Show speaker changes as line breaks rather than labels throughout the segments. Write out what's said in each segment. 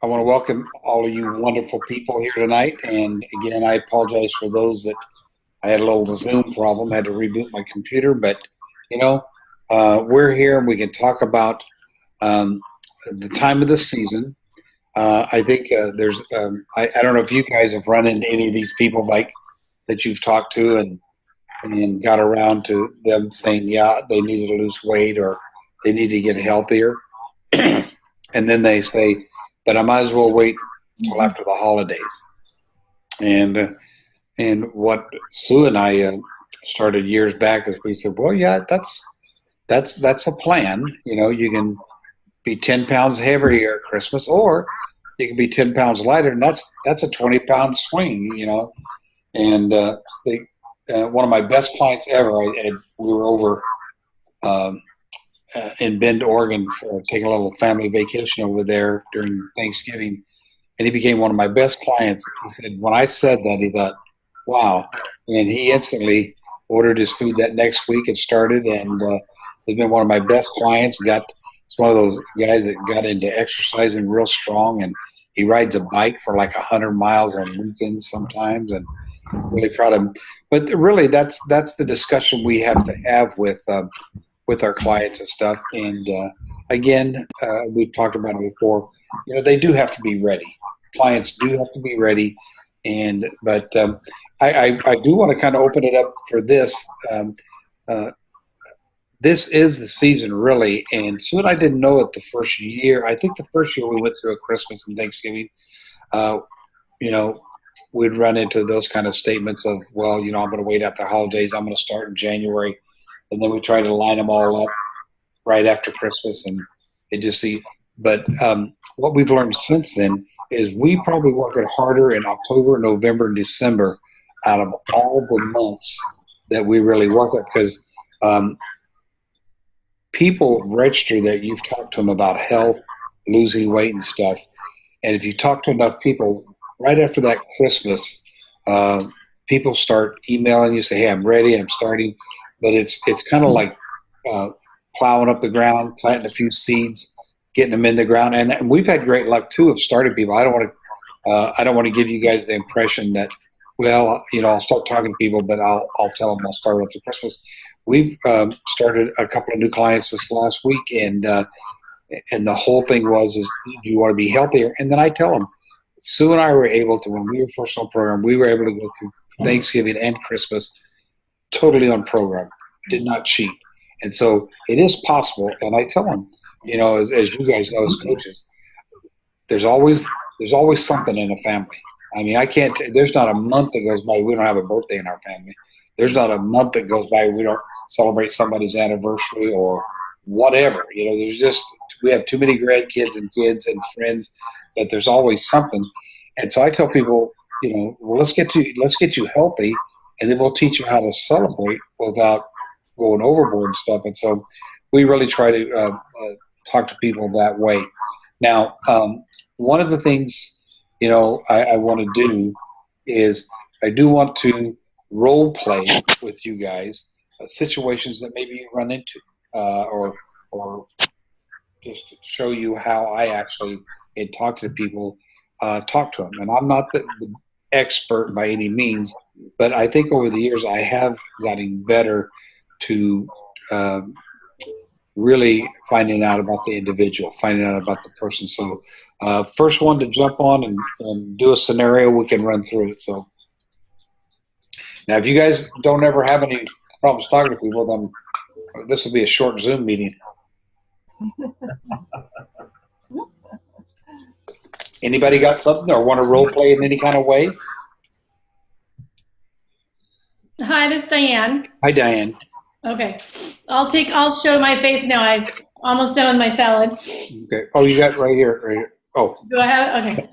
I want to welcome all of you wonderful people here tonight. And again, I apologize for those that I had a little Zoom problem, had to reboot my computer. But, you know, we're here and we can talk about um, the time of the season. I think I don't know if you guys have run into any of these people like that you've talked to and got around to them saying, yeah, they needed to lose weight or they need to get healthier. And then they say, but I might as well wait till after the holidays. And and what Sue and I started years back is we said, well, yeah, that's a plan. You know, you can be 10 pounds heavier at Christmas, or you can be 10 pounds lighter, and that's a 20-pound swing. You know, and one of my best clients ever. We were over. Um, in Bend, Oregon, for taking a little family vacation over there during Thanksgiving, and he became one of my best clients. He said, when I said that, he thought, "Wow!" And he instantly ordered his food that next week. It started, and he's been one of my best clients. He's one of those guys that got into exercising real strong, and he rides a bike for like 100 miles on weekends sometimes, and really proud of him. But really, that's the discussion we have to have with our clients and stuff. And again, we've talked about it before. You know, they do have to be ready. Clients do have to be ready. And but I do want to kind of open it up for this. Uh, this is the season, really. And Sue and I didn't know it the first year. I think the first year we went through a Christmas and Thanksgiving, uh, you know, we'd run into those kind of statements of, well, you know, I'm going to wait out the holidays. I'm going to start in January, and then we try to line them all up right after Christmas, and it just see. But what we've learned since then is we probably work it harder in October, November, and December out of all the months that we really work it, because um, people register that you've talked to them about health, losing weight, and stuff. And if you talk to enough people right after that Christmas, uh, people start emailing you, say, "Hey, I'm ready. I'm starting." But it's kind of like uh, plowing up the ground, planting a few seeds, getting them in the ground, and we've had great luck too of starting people. I don't want to give you guys the impression that, well, you know, I'll start talking to people, but I'll tell them I'll start after Christmas. We've started a couple of new clients this last week, and the whole thing is, do you want to be healthier? And then I tell them, Sue and I were able to, when we were first on program, we were able to go through Thanksgiving and Christmas totally on program, did not cheat. And so it is possible. And I tell them, you know, as you guys know, as coaches, there's always something in a family. I mean, there's not a month that goes by we don't have a birthday in our family. There's not a month that goes by we don't celebrate somebody's anniversary or whatever. You know, we have too many grandkids and kids and friends that there's always something. And so I tell people, you know, well, let's get you healthy, and then we'll teach you how to celebrate without going overboard and stuff. And so we really try to talk to people that way. Now, one of the things, you know, I want to do is I do want to role play with you guys situations that maybe you run into, or just to show you how I actually, in talking to people, talk to them. And I'm not the expert by any means, but I think over the years I have gotten better to really finding out about the individual, finding out about the person. So first one to jump on and do a scenario, we can run through it. So now if you guys don't ever have any problems talking to people, then this will be a short Zoom meeting. Anybody got something or want to role play in any kind of way?
Hi, this is Diane.
Hi, Diane.
Okay. I'll show my face now. I've almost done with my salad.
Okay. Oh, you got it right here. Right here. Oh.
Do I have? Okay.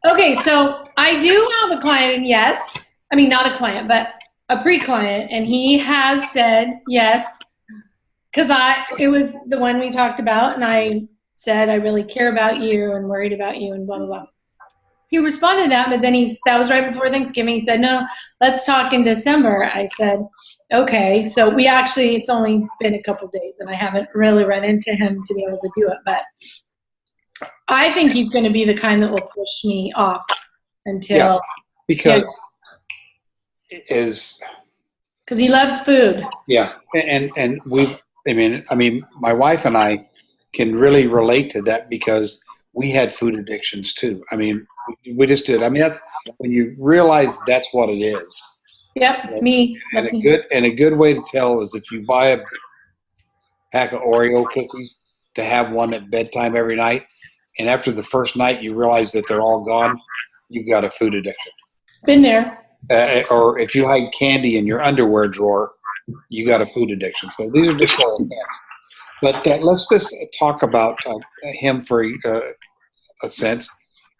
Okay, so I do have a client, yes. I mean, not a client, but a pre-client, and he has said yes, because it was the one we talked about, and I said, I really care about you and worried about you and blah, blah, blah. He responded to that, but then that was right before Thanksgiving. He said, no, let's talk in December. I said, okay. So it's only been a couple days, and I haven't really run into him to be able to do it, but I think he's going to be the kind that will push me off
Yeah,
until, yeah,
because is
because he loves food.
yeah, and we. I mean, my wife and I can really relate to that because we had food addictions too. I mean, we just did. I mean, that's when you realize that's what it is.
Yep, me.
And
That's
a
me.
good way to tell is if you buy a pack of Oreo cookies to have one at bedtime every night, and after the first night you realize that they're all gone, you've got a food addiction.
Been there.
Or if you hide candy in your underwear drawer, you got a food addiction. So these are just little hints. But let's just talk about him for a sense.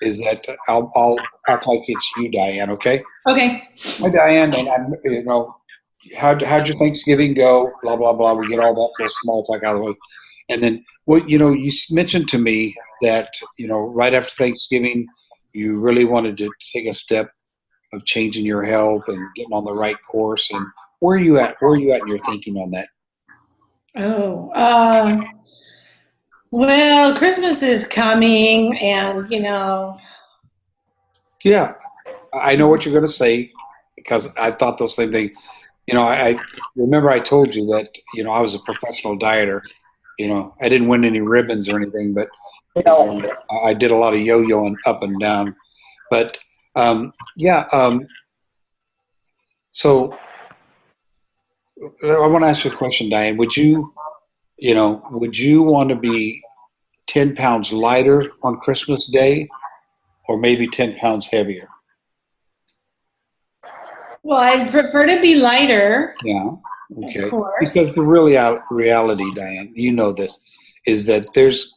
Is that I'll act like it's you, Diane? Okay.
Okay.
Hi, Diane, and how'd your Thanksgiving go? Blah blah blah. We get all that little small talk out of the way, and then you mentioned to me that right after Thanksgiving, you really wanted to take a step of changing your health and getting on the right course. And where are you at? Where are you at in your thinking on that?
Oh, well, Christmas is coming, and
Yeah, I know what you're going to say because I thought those same things. I remember I told you that I was a professional dieter. I didn't win any ribbons or anything, but I did a lot of yo-yoing up and down. But yeah, so I want to ask you a question, Diane. Would you want to be 10 pounds lighter on Christmas Day or maybe 10 pounds heavier?
well, I'd prefer to be lighter,
Yeah.
of
Okay. Because
course.
the reality, Diane, you know this, is that there's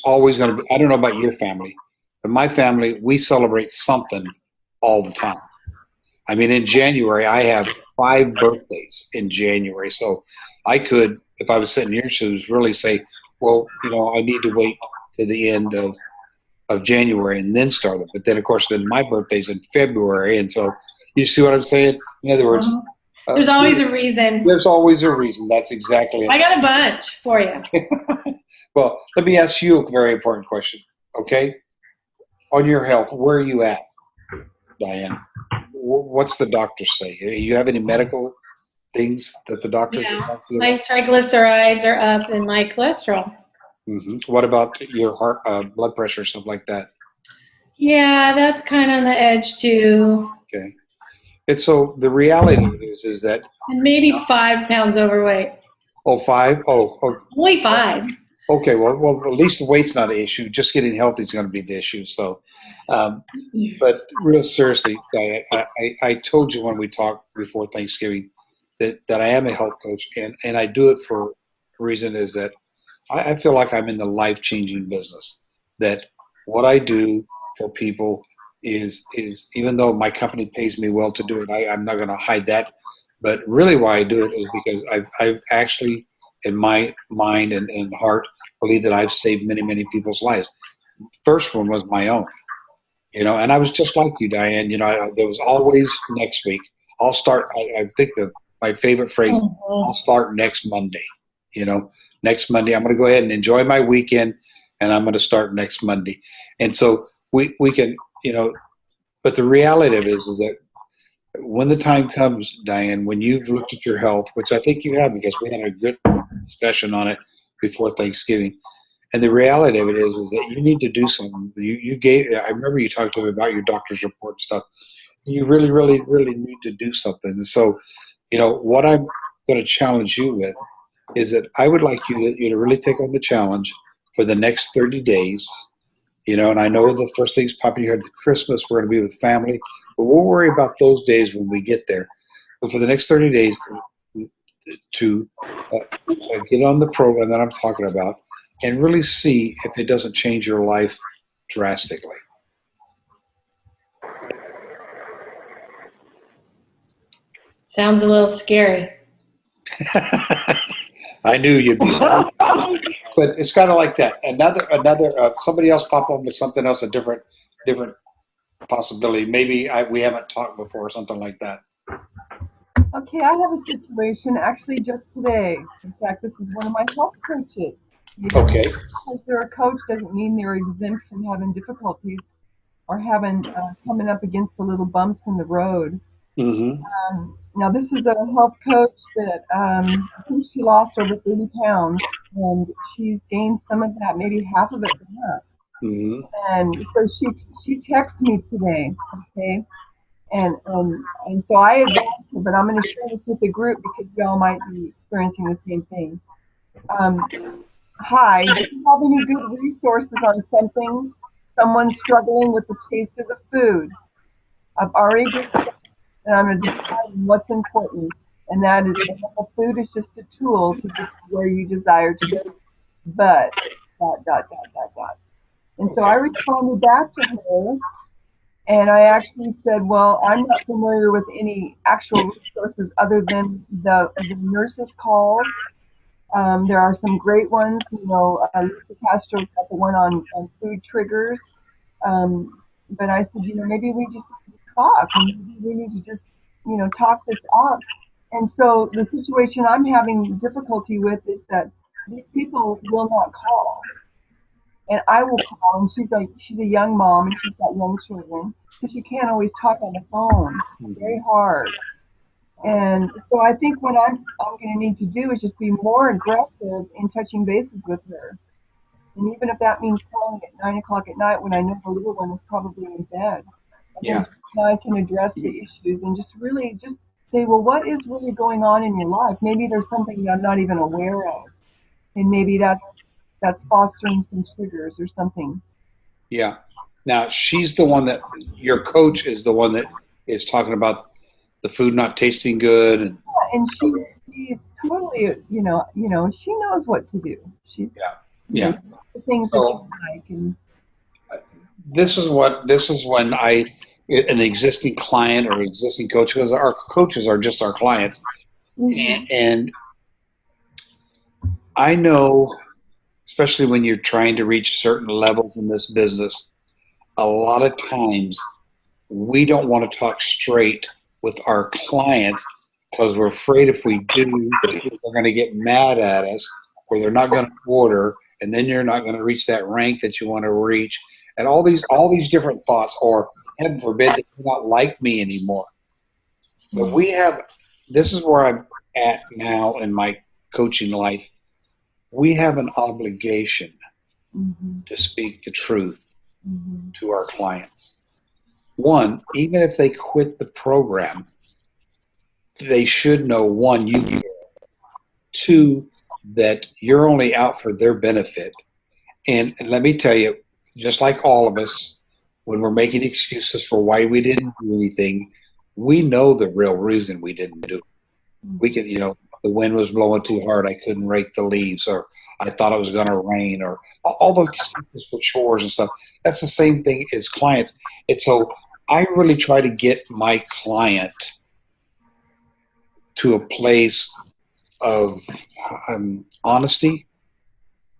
always going to be. I don't know about your family, but my family, we celebrate something all the time. I mean, in January, I have 5 birthdays in January, so I could, if I was sitting in your shoes, really say, well, I need to wait to the end of January and then start it. But then, of course, then my birthday's in February, and so you see what I'm saying? In other words,
Mhm.
uh,
There's always a reason.
there's always a reason. That's exactly
I
it.
got a bunch for you.
Well, let me ask you a very important question. Okay, on your health, where are you at, Diane? What's the doctor say? You have any medical things that the doctor can
Yeah.
talk to you
My
about?
triglycerides are up and my cholesterol.
What about your heart, blood pressure, stuff like that?
Yeah, that's kind of on the edge too.
Okay. And so the reality is that
And maybe 5 pounds overweight.
oh five
Only five.
okay, well at least the weight's not an issue. Just getting healthy is going to be the issue. So, um, but real seriously, Diane, I told you when we talked before Thanksgiving that I am a health coach, and I do it for a reason is that I feel like I'm in the life changing business. That what I do for people is even though my company pays me well to do it, I'm not going to hide that. But really, why I do it is because I've actually in my mind and heart believe that I've saved many people's lives. First one was my own, and I was just like you, Diane. There was always next week. I'll start. I think that my favorite phrase. I'll
Mhm.
start next Monday. You know, next Monday I'm going to go ahead and enjoy my weekend, and I'm going to start next Monday. And so we can, but the reality of it is that when the time comes, Diane, when you've looked at your health, which I think you have because we had a good discussion on it before Thanksgiving. And the reality of it is that you need to do something. You gave. I remember you talked to me about your doctor's report and stuff. You really need to do something. And so, what I'm going to challenge you with is that I would like you to really take on the challenge for the next 30 days. And I know the first things popping in your head is Christmas. We're going to be with family, but we'll worry about those days when we get there. But for the next 30 days, to get on the program that I'm talking about and really see if it doesn't change your life drastically.
Sounds a little scary.
I knew you'd be, but it's kind of like that. Another somebody else pop up with something else, a different possibility. Maybe we haven't talked before or something like that.
Okay, I have a situation actually just today. In fact, this is one of my health coaches. You know,
Okay.
because they're a coach doesn't mean they're exempt from having difficulties or having coming up against the little bumps in the road.
Mm-hmm.
Now, this is a health coach that I think she lost over 30 pounds, and she's gained some of that, maybe half of it back.
Mm-hmm.
And so she texts me today, okay, and so I advised her, but I'm going to share this with the group because y'all might be experiencing the same thing. Um, Hi, do you have any good resources on something? Someone struggling with the taste of the food. I've already decided and I'm going to decide what's important, and that is and the food is just a tool to get to where you desire to go. But dot dot dot dot dot. And so I
Okay.
responded back to her, and I actually said, "Well, I'm not familiar with any actual resources other than the nurses' calls. There are some great ones. Lisa Castro's got the one on food triggers. But I said, maybe we just need to talk and maybe we need to just, talk this out. And so the situation I'm having difficulty with is that these people will not call. And I will call, and she's a young mom and she's got young children, so she can't always talk on the phone. It's
Mm-hmm.
very hard. And so I think what I'm going to need to do is just be more aggressive in touching bases with her. And even if that means calling at 9 o'clock at night when I know the little one is probably in bed, and then
Yeah.
I can address the issues and just really just say, well, what is really going on in your life? Maybe there's something that I'm not even aware of, and maybe that's fostering some triggers or something.
Yeah. Now she's the one that your coach is the one that is talking about the food not tasting good and
And she's totally, she knows what to do.
yeah.
You know,
Yeah.
the things that you
So
like, and
this is when I an existing client or existing coach because our coaches are just our clients
mhm,
and I know especially when you're trying to reach certain levels in this business a lot of times we don't want to talk straight with our clients because we're afraid if we do, they're going to get mad at us or they're not going to order, and then you're not going to reach that rank that you want to reach, and all these different thoughts, or heaven forbid, they do not like me anymore. But
mhm,
we have. This is where I'm at now in my coaching life. We have an obligation
mhm,
to speak the truth
mhm,
to our clients. One, even if they quit the program, they should know one, you care, two, that you're only out for their benefit. And let me tell you, just like all of us, when we're making excuses for why we didn't do anything, we know the real reason we didn't do it. We
mhm,
can, the wind was blowing too hard, I couldn't rake the leaves, or I thought it was going to rain, or all the excuses for chores and stuff. That's the same thing as clients. And so I really try to get my client to a place of honesty.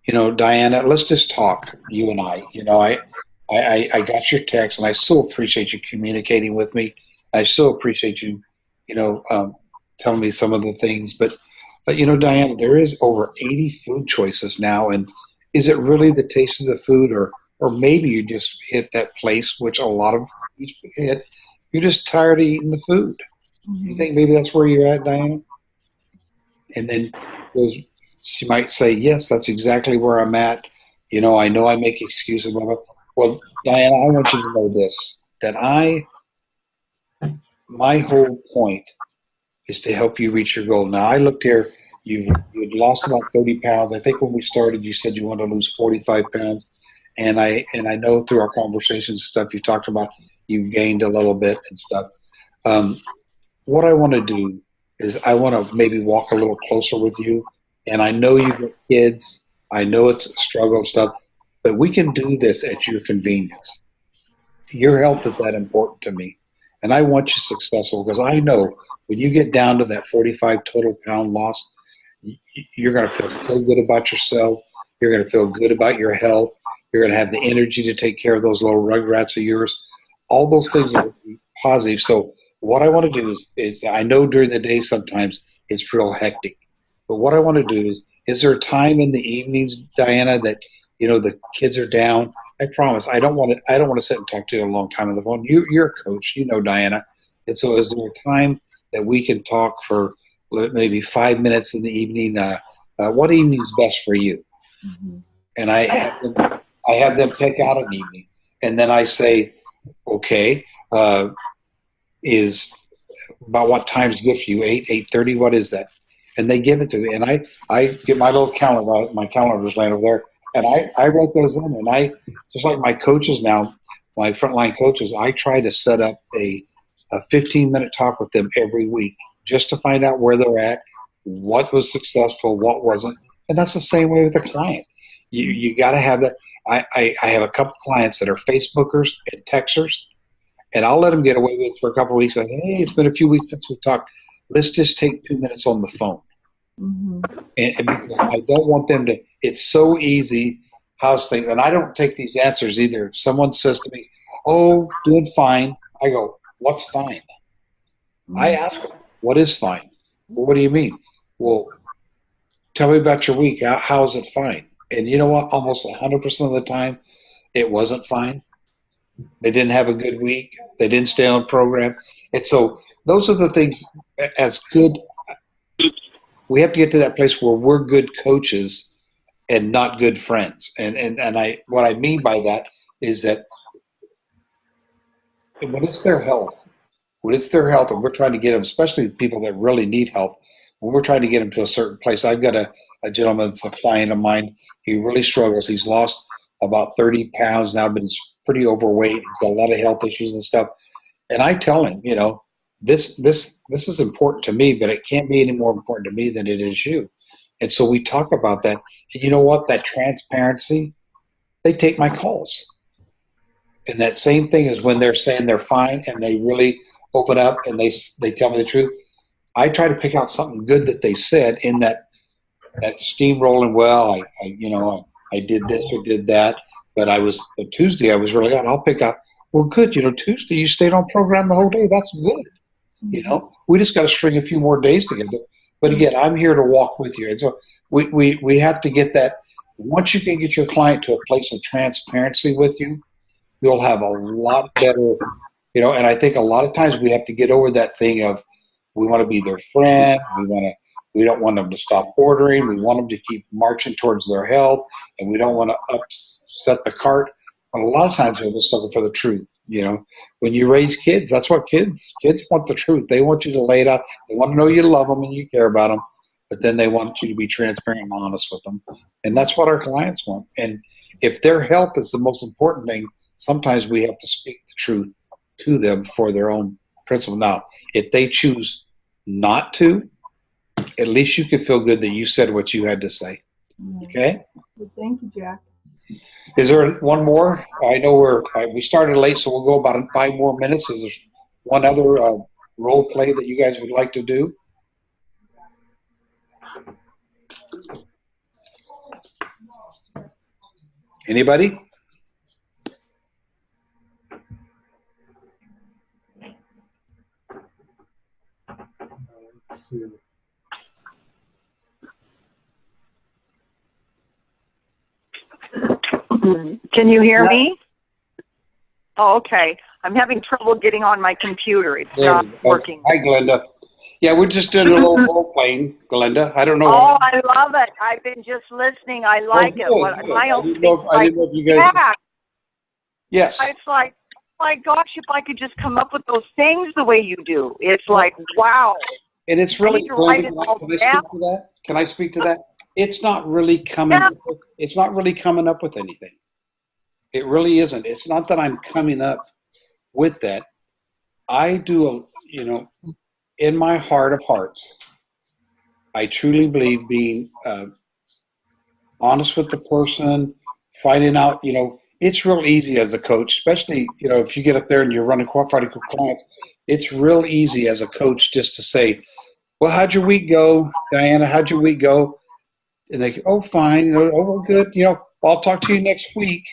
Diana, let's just talk, you and I. I got your text, and I so appreciate you communicating with me. I so appreciate you, you know, um, telling me some of the things. But Diana, there is over 80 food choices now, and is it really the taste of the food, or maybe you just hit that place which a lot of people hit. You're just tired of eating the food. You
mhm.
think maybe that's where you're at, Diana? And then goes, she might say, yes, that's exactly where I'm at. I know I make excuses, blah, blah. Well, Diana, I want you to know this, that my whole point is to help you reach your goal. Now, I looked here, you'd lost about 30 pounds. I think when we started, you said you wanted to lose 45 pounds. And I know through our conversations and stuff, you talked about you've gained a little bit and stuff. Um, what I want to do is I want to maybe walk a little closer with you. And I know you get kids. I know it's a struggle and stuff, but we can do this at your convenience. Your health is that important to me. And I want you successful because I know when you get down to that 45 total pound loss, you're going to feel so good about yourself. You're going to feel good about your health. You're going to have the energy to take care of those little rugrats of yours. All those things are positive. So what I want to do is I know during the day sometimes it's real hectic, but what I want to do Is there a time in the evenings, Diana, that the kids are down? I promise I don't want to. I don't want to sit and talk to you a long time on the phone. You're a coach, Diana. And so, is there a time that we can talk for maybe 5 minutes in the evening? What evening is best for you?
Mhm.
And I have them pick out an evening, and then I say, okay, is about what time is good for you? 8:30. What is that? And they give it to me, and I get my little calendar. My calendar's laying over there, and I write those in, and I just like my coaches now, my frontline coaches. I try to set up a 15-minute talk with them every week just to find out where they're at, what was successful, what wasn't, and that's the same way with the client. You got to have that. I have a couple clients that are Facebookers and Texters, and I'll let them get away with it for a couple of weeks. Like, hey, it's been a few weeks since we talked. Let's just take 2 minutes on the phone.
Mhm.
And because I don't want them to, it's so easy. How's things? And I don't take these answers either. If someone says to me, oh, doing fine, I go, what's fine? I ask them, what is fine? Well, what do you mean? Well, tell me about your week. How is it fine? And you know what? Almost 100% of the time, it wasn't fine. They didn't have a good week. They didn't stay on program. And so those are the things as good. We have to get to that place where we're good coaches and not good friends. And what I mean by that is that when it's their health, and we're trying to get them, especially people that really need health, when we're trying to get them to a certain place. I've got a gentleman that's a client of mine. He really struggles. He's lost about 30 pounds now, but he's pretty overweight. He's got a lot of health issues and stuff. And I tell him, this is important to me, but it can't be any more important to me than it is you. And so we talk about that. And you know what? That transparency, they take my calls. And that same thing is when they're saying they're fine and they really open up and they tell me the truth. I try to pick out something good that they said in that steamrolling. Well, I did this or did that, but Tuesday I was really out. I'll pick out. Well, good. Tuesday you stayed on program the whole day. That's good. We just got to string a few more days together. But again, I'm here to walk with you, and so we have to get that. Once you can get your client to a place of transparency with you, you'll have a lot better. And I think a lot of times we have to get over that thing of we want to be their friend. We don't want them to stop ordering. We want them to keep marching towards their health, and we don't want to upset the cart. But a lot of times they're just looking for the truth. When you raise kids, that's what kids want, the truth. They want you to lay it out. They want to know you love them and you care about them, but then they want you to be transparent and honest with them. And that's what our clients want. And if their health is the most important thing, sometimes we have to speak the truth to them for their own principle. Now, if they choose not to, at least you can feel good that you said what you had to say. Okay?
Well, thank you, Jack.
Is there one more? I know we started late, so we'll go about in 5 more minutes. Is there one other role play that you guys would like to do? Anybody?
Can you hear me? Oh, okay. I'm having trouble getting on my computer. It's not working.
Hi, Glenda. Yeah, we're just doing a little role playing, Glenda. I don't know.
Oh, I love it. I've been just listening. I like it.
Good.
My
I didn't know if you guys.
Yeah.
Yes.
It's like, oh my gosh, if I could just come up with those things the way you do. It's like, wow.
And it's really, Glenda, can I speak to that? It's not really coming. Yeah. It's not really coming up with anything. It really isn't. It's not that I'm coming up with that. I do, in my heart of hearts, I truly believe being honest with the person, finding out, it's real easy as a coach, especially, if you get up there and you're running fighting with clients, it's real easy as a coach just to say, well, how'd your week go, Diana? How'd your week go? And they go, oh, fine. Oh, good. I'll talk to you next week.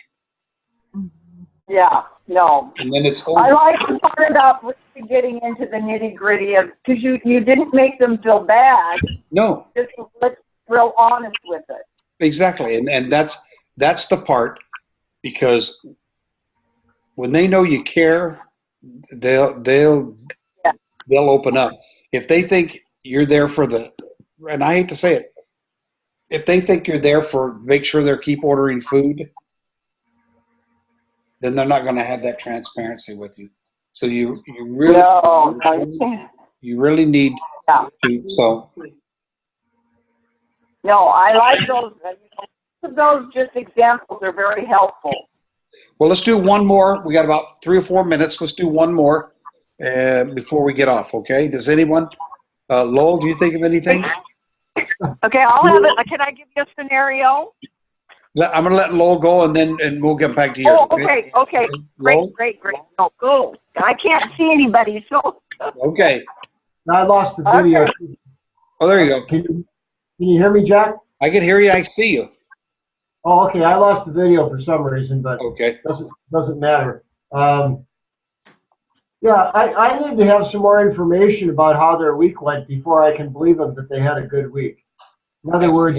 Yeah, no.
And then it's over.
I like the part about really getting into the nitty gritty of, because you didn't make them feel bad.
No.
Just real honest with it.
Exactly, and that's the part, because when they know you care, they'll
Yeah.
they'll open up. If they think you're there for the, and I hate to say it, if they think you're there for make sure they keep ordering food, then they're not going to have that transparency with you. So you really
No.
you really need
Yeah.
to. So
No, I like those. Those just examples are very helpful.
well, let's do one more. We got about 3 or 4 minutes. Let's do one more before we get off. Okay? Does anyone? Lowell, do you think of anything?
Okay, I'll have it. Can I give you a scenario?
I'm going to let Lowell go, and we'll get back to yours.
Oh, okay.
Lowell?
Great. No, cool. I can't see anybody, so.
Okay.
I lost the video.
Okay.
Oh, there you go.
Can you hear me, Jack?
I can hear you. I see you.
Oh, okay. I lost the video for some reason, but
Okay.
doesn't matter. Yeah, I need to have some more information about how their week went before I can believe them that they had a good week. In other words,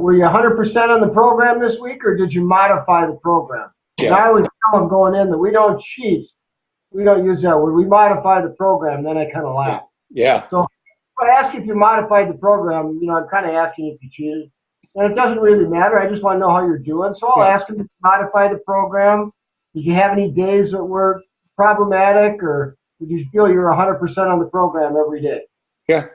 were you 100% on the program this week, or did you modify the program?
Yeah.
And I always tell them going in that we don't cheat. We don't use that word. We modify the program. Then I kind of laugh.
Yeah.
So if I ask if you modified the program, I'm kind of asking if you cheated. And it doesn't really matter. I just want to know how you're doing. So I'll ask them if you modify the program. Did you have any days that were problematic, or did you feel you were 100% on the program every day?
Yeah.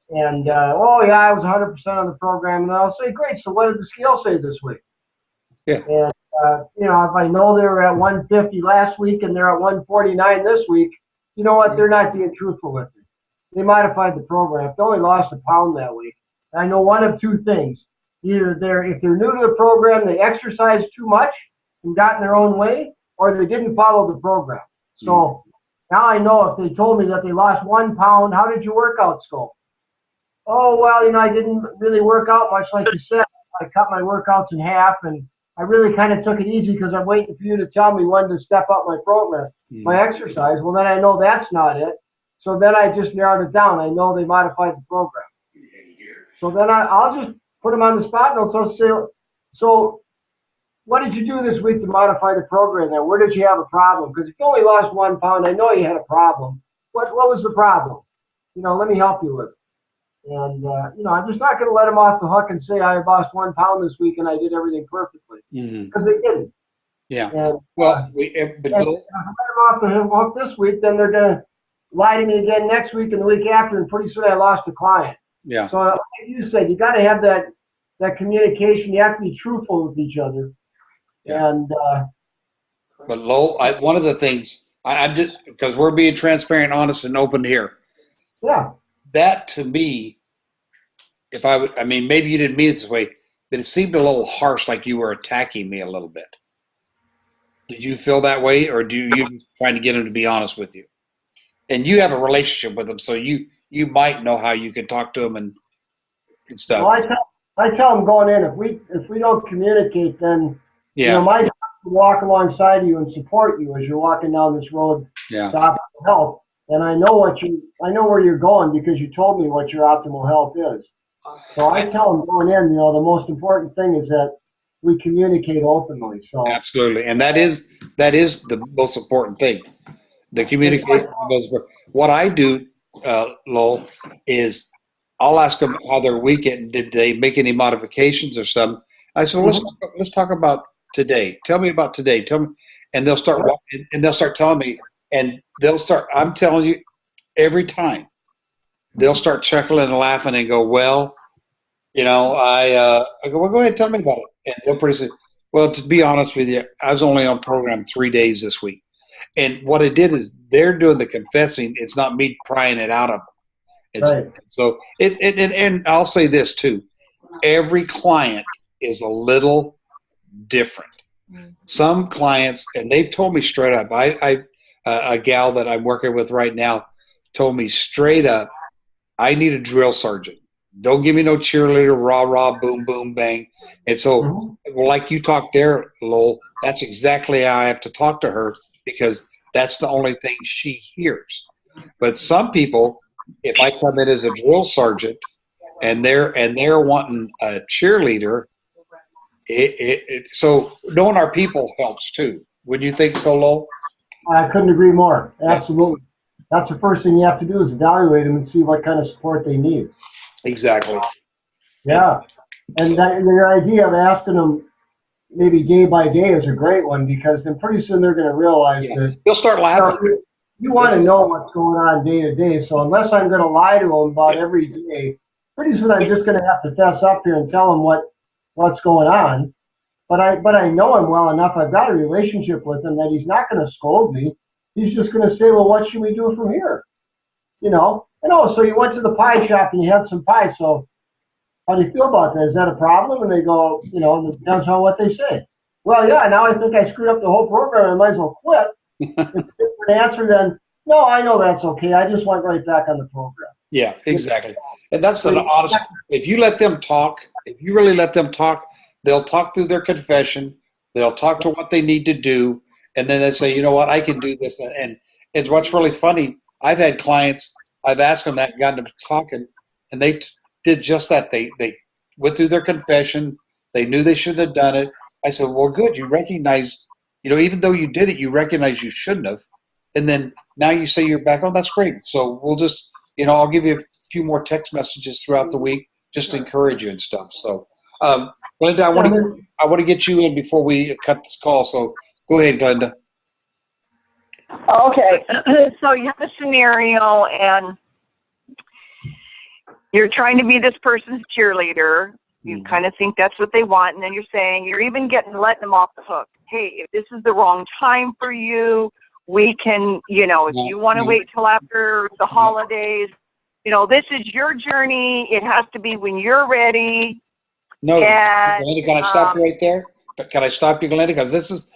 And, oh, yeah, I was 100% on the program. And I'll say, great. So what did the scale say this week?
Yeah.
And, if I know they were at 150 last week and they're at 149 this week, you know what? They're not being truthful with me. They modified the program. If they only lost a pound that week, I know one of two things. Either if they're new to the program, they exercised too much and got in their own way, or they didn't follow the program. So now I know if they told me that they lost 1 pound, how did your workouts go? Oh, well, I didn't really work out much like you said. I cut my workouts in half, and I really kind of took it easy because I'm waiting for you to tell me when to step up my program, my exercise. Well, then I know that's not it. So then I just narrowed it down. I know they modified the program. So then I'll just put them on the spot, and I'll say, so what did you do this week to modify the program then? Where did you have a problem? Because if you only lost 1 pound, I know you had a problem. What was the problem? Let me help you with it. And, I'm just not going to let them off the hook and say I lost 1 pound this week and I did everything perfectly. Because they didn't.
Yeah.
And,
Well,
if I let them off the hook this week, then they're going to lie to me again next week and the week after, and pretty soon I lost a client.
Yeah.
So like you said, you got to have that communication. You have to be truthful with each other.
Yeah.
And
But Lowell, one of the things I'm just, because we're being transparent, honest, and open here.
yeah,
That to me, maybe you didn't mean it this way, but it seemed a little harsh, like you were attacking me a little bit. Did you feel that way, or do you trying to get them to be honest with you? And you have a relationship with them, so you might know how you can talk to them and stuff.
well, I tell them going in, if we don't communicate, then my job is to walk alongside you and support you as you're walking down this road to optimal health. And I know where you're going because you told me what your optimal health is. So I tell them going in, the most important thing is that we communicate openly. So
Absolutely, and that is the most important thing. The communication. What I do, Lowell, is I'll ask them how their weekend. Did they make any modifications or something? I said, well, let's talk about today. Tell me about today. Tell me, and they'll start telling me, and they'll start. I'm telling you, every time they'll start chuckling and laughing and go, well, I go, well, go ahead, tell me about it, and they'll pretty say, well, to be honest with you, I was only on program 3 days this week. And what it did is they're doing the confessing. It's not me prying it out of them. So and I'll say this too. Every client is a little different. Some clients, and they've told me straight up, a gal that I'm working with right now told me straight up, I need a drill sergeant. Don't give me no cheerleader, rah, rah, boom, boom, bang. And so, like you talked there, Lowell, that's exactly how I have to talk to her, because that's the only thing she hears. But some people, if I come in as a drill sergeant and they're wanting a cheerleader. So knowing our people helps too. Would you think so, Lowell?
I couldn't agree more. Absolutely. That's the first thing you have to do is evaluate them and see what kind of support they need.
Exactly.
Yeah. And your idea of asking them maybe day by day is a great one, because then pretty soon they're going to realize that
they'll start laughing.
You want to know what's going on day to day. So unless I'm going to lie to them about every day, pretty soon I'm just going to have to fess up here and tell them what's going on. But I know him well enough. I've got a relationship with him that he's not going to scold me. He's just going to say, well, what should we do from here? You know? And so you went to the pie shop and you had some pie. So how do you feel about that? Is that a problem? And they go, it depends on what they say. Well, yeah, now I think I screwed up the whole program. I might as well quit. It's a different answer than, no, I know that's okay. I just went right back on the program.
Yeah, exactly. And that's the honest. If you let them talk, if you really let them talk, they'll talk through their confession. They'll talk to what they need to do. And then they say, you know what, I can do this. And it's what's really funny. I've had clients, I've asked them that, gotten them talking, and they did just that. They went through their confession. They knew they shouldn't have done it. I said, well, good. You recognized, even though you did it, you recognize you shouldn't have. And then now you say you're back. Oh, that's great. So we'll just, I'll give you a few more text messages throughout the week just to encourage you and stuff. So, Glenda, I want to get you in before we cut this call. So go ahead, Glenda.
Okay. So you have a scenario and you're trying to be this person's cheerleader. You kind of think that's what they want. And then you're even letting them off the hook. Hey, if this is the wrong time for you, we can, if you want to wait till after the holidays, this is your journey. It has to be when you're ready.
No, Glenda, can I stop you right there? Can I stop you, Glenda? Because this is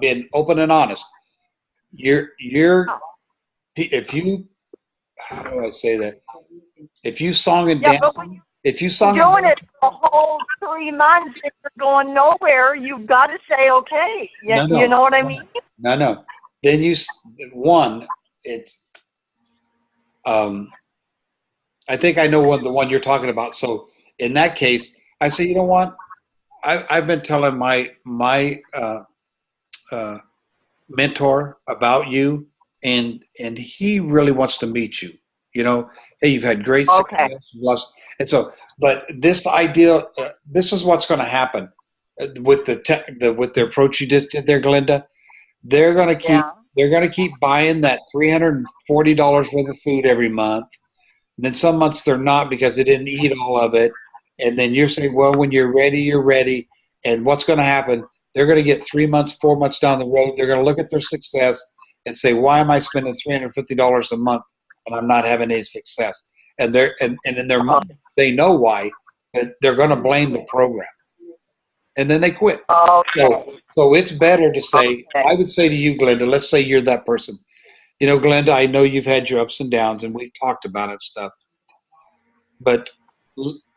being open and honest. If you, how do I say that? If you song and dance, if you song
you're doing it for a whole 3 months and you're going nowhere, you've got to say, okay. You know what I mean?
No. Then it's, I think I know the one you're talking about. So in that case, I say, you know what? I've been telling my mentor about you, and he really wants to meet you. Hey, you've had great success, and so. But this idea, this is what's going to happen with with the approach you just did there, Glenda. They're going to keep buying that $340 worth of food every month. And then some months they're not because they didn't eat all of it. And then you're saying, well, when you're ready, you're ready. And what's going to happen? They're going to get 3 months, 4 months down the road. They're going to look at their success and say, why am I spending $350 a month and I'm not having any success? And in their mind, they know why, but they're going to blame the program. And then they quit.
Okay.
So it's better to say, I would say to you, Glenda, let's say you're that person. Glenda, I know you've had your ups and downs, and we've talked about it stuff. But,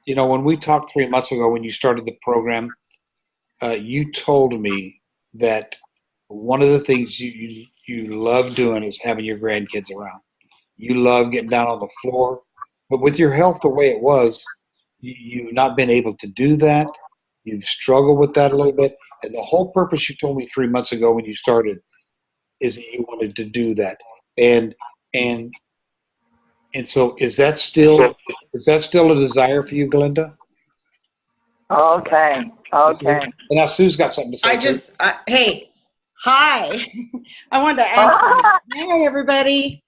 when we talked 3 months ago when you started the program, you told me that one of the things you love doing is having your grandkids around. You love getting down on the floor. But with your health the way it was, you've not been able to do that. You've struggled with that a little bit. And the whole purpose you told me 3 months ago when you started is that you wanted to do that. And so is that still a desire for you, Glenda?
Okay.
And now Sue's got something to say.
Hey, hi. I wanted to ask hi, everybody.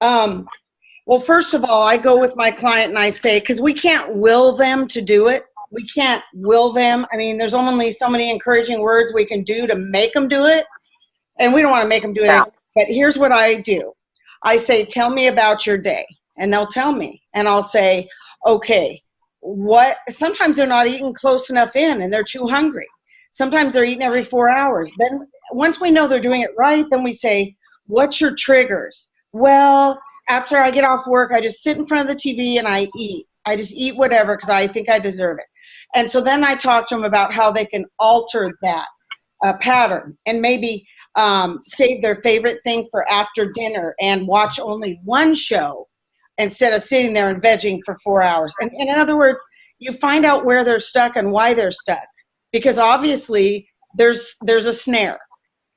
Well, first of all, I go with my client and I say, because we can't will them to do it. We can't will them. I mean, there's only so many encouraging words we can do to make them do it. And we don't want to make them do it. Yeah. But here's what I do. I say, tell me about your day. And they'll tell me. And I'll say, okay, sometimes they're not eating close enough in and they're too hungry. Sometimes they're eating every 4 hours. Then once we know they're doing it right, then we say, what's your triggers? Well, after I get off work, I just sit in front of the TV and I eat. I just eat whatever because I think I deserve it. And so then I talk to them about how they can alter that pattern and maybe save their favorite thing for after dinner and watch only one show instead of sitting there and vegging for 4 hours. And in other words, you find out where they're stuck and why they're stuck, because obviously there's a snare.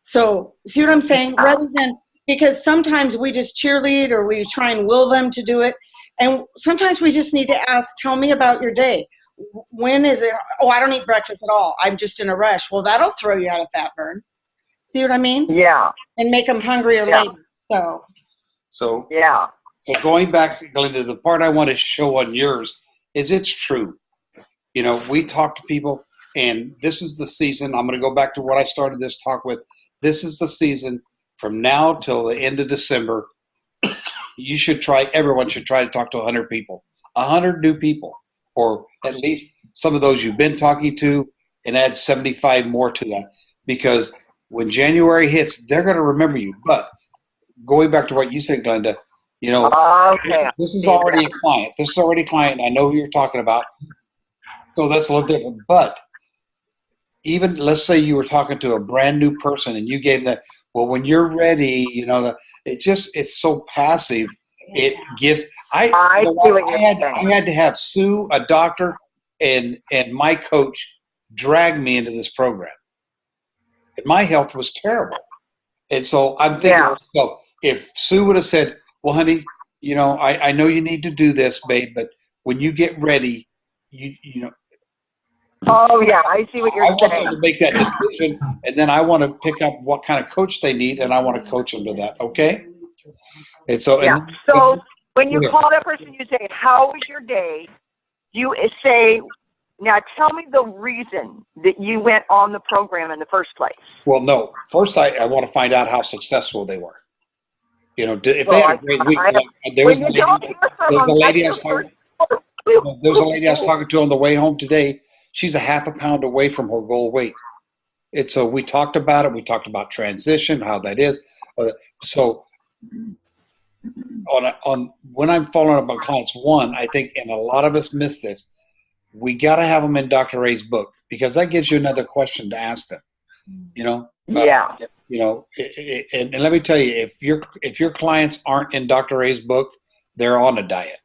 So see what I'm saying? Rather than, because sometimes we just cheerlead or we try and will them to do it. And sometimes we just need to ask, tell me about your day. When is it? Oh, I don't eat breakfast at all. I'm just in a rush. Well, that'll throw you out of fat burn. See what I mean?
Yeah.
And make them hungrier later.
So
Yeah.
So going back, Glenda, the part I want to show on yours is it's true. You know, we talk to people, and this is the season. I'm going to go back to what I started this talk with. This is the season from now till the end of December. Everyone should try to talk to 100 people, 100 new people, or at least some of those you've been talking to, and add 75 more to that. Because when January hits, they're going to remember you. But going back to what you said, Glenda, you know, this is already a client. This is already a client. I know who you're talking about. So that's a little different. But even let's say you were talking to a brand new person and you gave that, well, when you're ready, you know, it's so passive. It gives, I had to have Sue, a doctor, and my coach drag me into this program. And my health was terrible. And so I'm thinking, so if Sue would have said, well, honey, you know, I know you need to do this, babe, but when you get ready, you know.
Oh, yeah, I see what you're saying.
I want them to make that decision, and then I want to pick up what kind of coach they need, and I want to coach them to that, okay? And so,
so when you call that person, you say, how was your day? You say, now tell me the reason that you went on the program in the first place.
Well, no. First, I want to find out how successful they were. You know, if they had a great week. There was a lady I was talking to on the way home today. She's a half a pound away from her goal weight. And so we talked about it. We talked about transition, how that is. So on when I'm following up on clients, one, I think, and a lot of us miss this, we got to have them in Dr. Ray's book, because that gives you another question to ask them. You know? You know, and let me tell you, if your clients aren't in Dr. Ray's book, they're on a diet.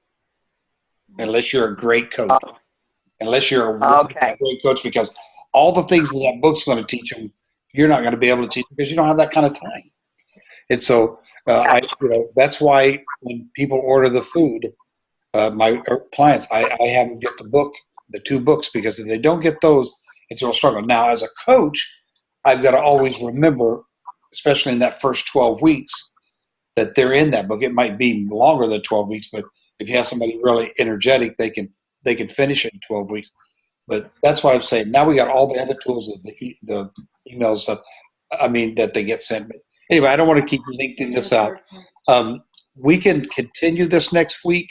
Unless you're a great coach. Unless you're a great coach, because all the things that book's going to teach them, you're not going to be able to teach because you don't have that kind of time. And so, that's why when people order the food, my clients, I have them get the 2 books, because if they don't get those, it's a real struggle. Now, as a coach, I've got to always remember, especially in that first 12 weeks, that they're in that book. It might be longer than 12 weeks, but if you have somebody really energetic, they can finish it in 12 weeks. But that's why I'm saying now we got all the other tools, is the emails stuff. I mean, that they get sent. But anyway, I don't want to keep linking this out. We can continue this next week.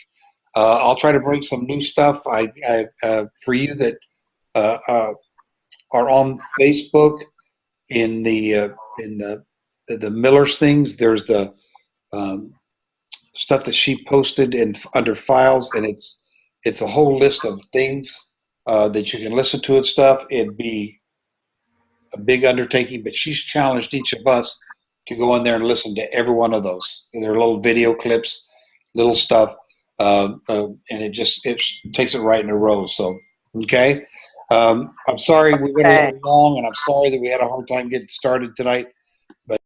I'll try to bring some new stuff. For you that are on Facebook in the Miller's things. There's the stuff that she posted under files, and it's a whole list of things that you can listen to and stuff. It'd be a big undertaking, but she's challenged each of us to go in there and listen to every one of those. They're little video clips, little stuff, and it takes it right in a row. So, okay. I'm sorry we went a little long, and I'm sorry that we had a hard time getting started tonight.